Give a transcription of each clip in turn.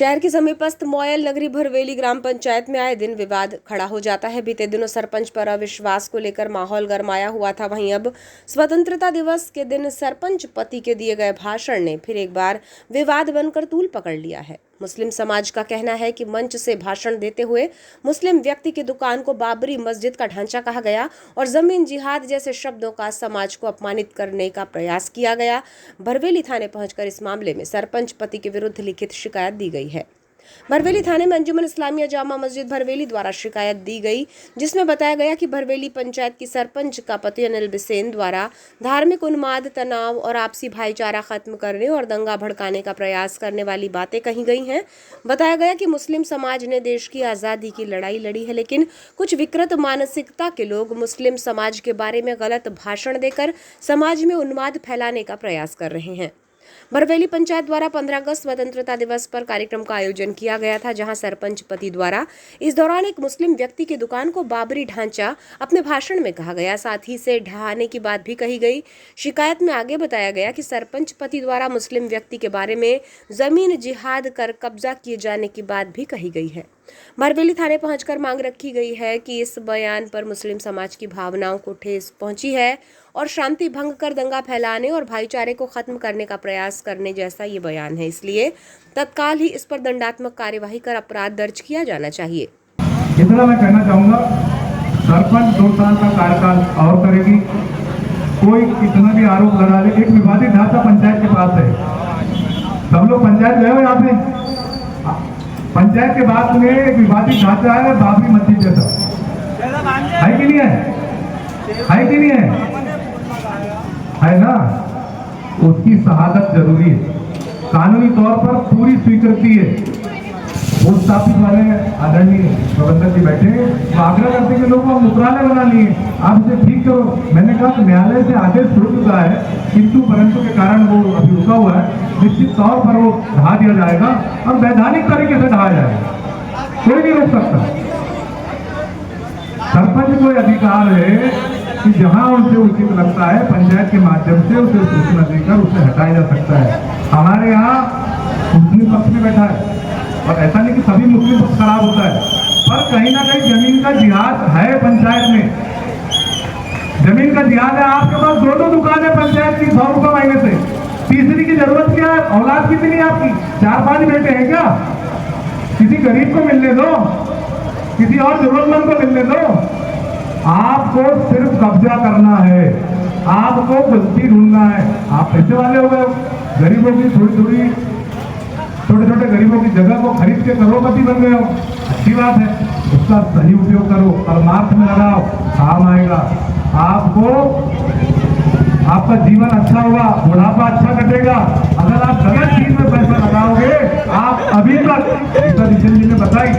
शहर के समीपस्थ मोयल नगरी भरवेली ग्राम पंचायत में आए दिन विवाद खड़ा हो जाता है। बीते दिनों सरपंच पर अविश्वास को लेकर माहौल गरमाया हुआ था। वहीं अब स्वतंत्रता दिवस के दिन सरपंच पति के दिए गए भाषण ने फिर एक बार विवाद बनकर तूल पकड़ लिया है। मुस्लिम समाज का कहना है कि मंच से भाषण देते हुए मुस्लिम व्यक्ति की दुकान को बाबरी मस्जिद का ढांचा कहा गया और जमीन जिहाद जैसे शब्दों का समाज को अपमानित करने का प्रयास किया गया। भरवेली थाने पहुंचकर इस मामले में सरपंच पति के विरुद्ध लिखित शिकायत दी गई है। भरवेली थाने में अंजुमन इस्लामिया जामा मस्जिद भरवेली द्वारा शिकायत दी गई, जिसमें बताया गया कि भरवेली पंचायत की सरपंच का पति अनिल बिसेन द्वारा धार्मिक उन्माद, तनाव और आपसी भाईचारा खत्म करने और दंगा भड़काने का प्रयास करने वाली बातें कही गई हैं। बताया गया कि मुस्लिम समाज ने देश की आज़ादी की लड़ाई लड़ी है, लेकिन कुछ विकृत मानसिकता के लोग मुस्लिम समाज के बारे में गलत भाषण देकर समाज में उन्माद फैलाने का प्रयास कर रहे हैं। भरवेली पंचायत द्वारा 15 अगस्त स्वतंत्रता दिवस पर कार्यक्रम का आयोजन किया गया था, जहां सरपंच पति द्वारा इस दौरान एक मुस्लिम व्यक्ति की दुकान को बाबरी ढांचा अपने भाषण में कहा गया, साथ ही से ढहाने की बात भी कही गई। शिकायत में आगे बताया गया कि सरपंच पति द्वारा मुस्लिम व्यक्ति के बारे में जमीन जिहाद कर कब्जा किए जाने की बात भी कही गई है। भरवेली थाने पहुंचकर मांग रखी गई है कि इस बयान पर मुस्लिम समाज की भावनाओं को ठेस पहुंची है और शांति भंग कर दंगा फैलाने और भाईचारे को खत्म करने का प्रयास करने जैसा ये बयान है, इसलिए तत्काल ही इस पर दंडात्मक कार्यवाही कर अपराध दर्ज किया जाना चाहिए। इतना मैं कहना चाहूँगा, सरपंच 2 साल का कार्यकाल और करेगी। कोई कितना भी आरोप लगा ले, एक विवादित ढांचा पंचायत के पास है। सब लोग पंचायत गए हो, यहाँ पे पंचायत के बाद में एक विवादित ढांचा है बाबरी मस्जिद जैसा, है कि नहीं है? है कि नहीं है ना? उसकी शहादत जरूरी है, कानूनी तौर पर पूरी स्वीकृति है। पोस्ट ऑफिस वाले आदरणीय प्रबंधक जी बैठे, वो आग्रह करते कि लोगों को मुकराने बना लिए, आप इसे ठीक करो। मैंने कहा कि न्यायालय से आदेश हो चुका है, किंतु परंतु के कारण वो अभी रुका हुआ है। निश्चित तौर पर वो ढहा दिया जाएगा और वैधानिक तरीके से ढहा जाएगा, कोई नहीं रोक सकता। सरपंच को अधिकार है कि जहां उसे उचित लगता है पंचायत के माध्यम से उसे सूचना देकर उसे हटाया जा सकता है। हमारे यहाँ मुस्लिम पक्ष में बैठा है, और ऐसा नहीं कि सभी मुस्लिम पक्ष खराब होता है, पर कहीं ना कहीं जमीन का जिहाद है पंचायत में। जमीन का जिहाद है। आपके पास 2 दुकानें पंचायत की 100 रुपये महीने से, तीसरी की जरूरत क्या है? औलाद कितनी है आपकी? 4-5 बेटे हैं क्या? किसी गरीब को मिलने दो, किसी और जरूरतमंद को मिलने दो। आपको सिर्फ कब्जा करना है, आपको गलती ढूंढना है। आप पैसे वाले हो गए, गरीबों की छोटे गरीबों की जगह को खरीद के करोड़पति बन गए हो, अच्छी बात है। उसका सही उपयोग करो, परमार्थ में लगाओ, काम आएगा आपको। आपका जीवन अच्छा होगा, बुढ़ापा अच्छा कटेगा। अगर आप गलत चीज में पैसा लगाओगे, आप अभी तक जी ने बताई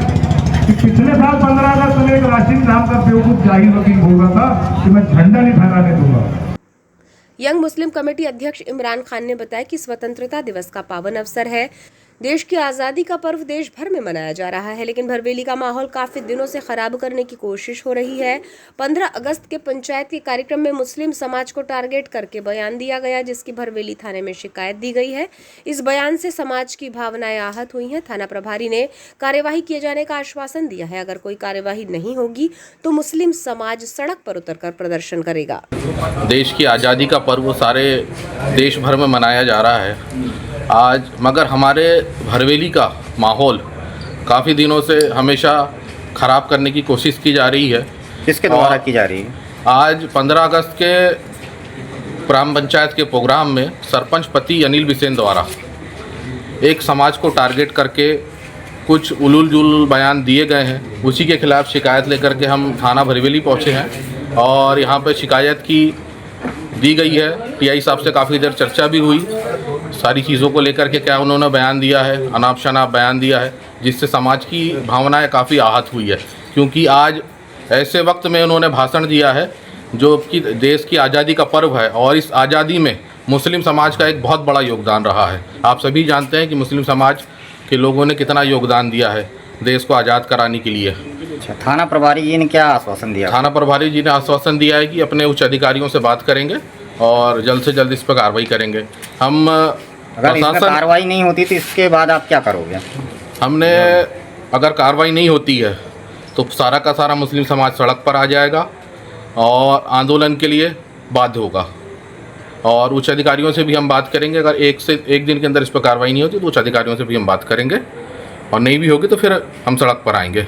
कि पिछले साल 15 अगस्त में एक राशिद नाम का बेवकूफ जाहिर वकील बोल रहा था कि मैं झंडा नहीं फहराने दूंगा। यंग मुस्लिम कमेटी अध्यक्ष इमरान खान ने बताया कि स्वतंत्रता दिवस का पावन अवसर है। देश की आज़ादी का पर्व देश भर में मनाया जा रहा है, लेकिन भरवेली का माहौल काफी दिनों से खराब करने की कोशिश हो रही है। 15 अगस्त के पंचायत के कार्यक्रम में मुस्लिम समाज को टारगेट करके बयान दिया गया, जिसकी भरवेली थाने में शिकायत दी गई है। इस बयान से समाज की भावनाएं आहत हुई हैं। थाना प्रभारी ने कार्यवाही किए जाने का आश्वासन दिया है। अगर कोई कार्यवाही नहीं होगी तो मुस्लिम समाज सड़क पर उतरकर प्रदर्शन करेगा। देश की आज़ादी का पर्व सारे देश भर में मनाया जा रहा है आज, मगर हमारे भरवेली का माहौल काफ़ी दिनों से हमेशा ख़राब करने की कोशिश की जा रही है। किसके द्वारा की जा रही है? आज 15 अगस्त के ग्राम पंचायत के प्रोग्राम में सरपंच पति अनिल बिसेन द्वारा एक समाज को टारगेट करके कुछ उलूल जुलूल बयान दिए गए हैं। उसी के खिलाफ शिकायत लेकर के हम थाना भरवेली पहुँचे हैं और यहाँ पर शिकायत की दी गई है। टीआई साहब से काफ़ी देर चर्चा भी हुई, सारी चीज़ों को लेकर के क्या उन्होंने बयान दिया है, अनाप शनाप बयान दिया है, जिससे समाज की भावनाएं काफ़ी आहत हुई है। क्योंकि आज ऐसे वक्त में उन्होंने भाषण दिया है जो कि देश की आज़ादी का पर्व है, और इस आज़ादी में मुस्लिम समाज का एक बहुत बड़ा योगदान रहा है। आप सभी जानते हैं कि मुस्लिम समाज के लोगों ने कितना योगदान दिया है देश को आज़ाद कराने के लिए। अच्छा, थाना प्रभारी जी ने क्या आश्वासन दिया? थाना प्रभारी जी ने आश्वासन दिया है कि अपने उच्च अधिकारियों से बात करेंगे और जल्द से जल्द इस पर कार्रवाई करेंगे। हम अगर इसमें कार्रवाई नहीं होती तो इसके बाद आप क्या करोगे? हमने अगर कार्रवाई नहीं होती है तो सारा का सारा मुस्लिम समाज सड़क पर आ जाएगा और आंदोलन के लिए बाध्य होगा। और उच्च अधिकारियों से भी हम बात करेंगे, अगर एक दिन के अंदर इस पर कार्रवाई नहीं होती तो उच्च अधिकारियों से भी हम बात करेंगे, और नहीं भी होगी तो फिर हम सड़क पर आएंगे।